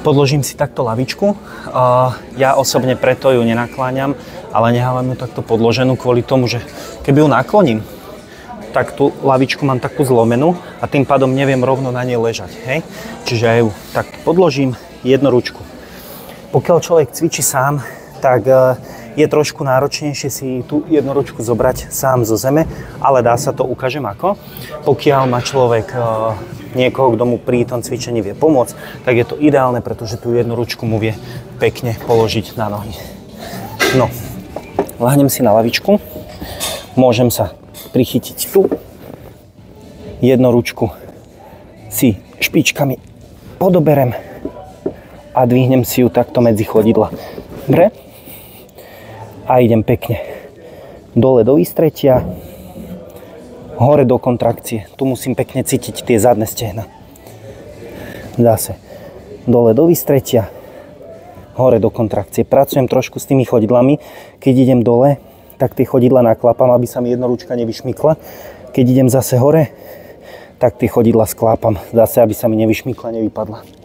Podložím si takto lavičku. Ja osobne preto ju nenakláňam, ale nechávam ju takto podloženú kvôli tomu, že keby ju nakloním, tak tú lavičku mám takú zlomenú a tým pádom neviem rovno na nej ležať. Hej? Čiže ja ju takto podložím jednoručku. Pokiaľ človek cvičí sám, tak je trošku náročnejšie si tú jednoručku zobrať sám zo zeme, ale dá sa to, ukážem ako. Pokiaľ má človek niekoho, kto mu pri tom cvičení vie pomôcť, tak je to ideálne, pretože tú jednoručku mu vie pekne položiť na nohy. No, ľahnem si na lavičku, môžem sa prichytiť tu, jednoručku si špičkami odoberem a dvihnem si ju takto medzi chodidla. Dobre? A idem pekne dole do výstretia, hore do kontrakcie. Tu musím pekne cítiť tie zadné stehna. Zase dole do výstretia, hore do kontrakcie. Pracujem trošku s tými chodidlami. Keď idem dole, tak tie chodidla naklapam, aby sa mi jednoručka nevyšmykla. Keď idem zase hore, tak tie chodidla sklápam, zase aby sa mi nevyšmykla, nevypadla.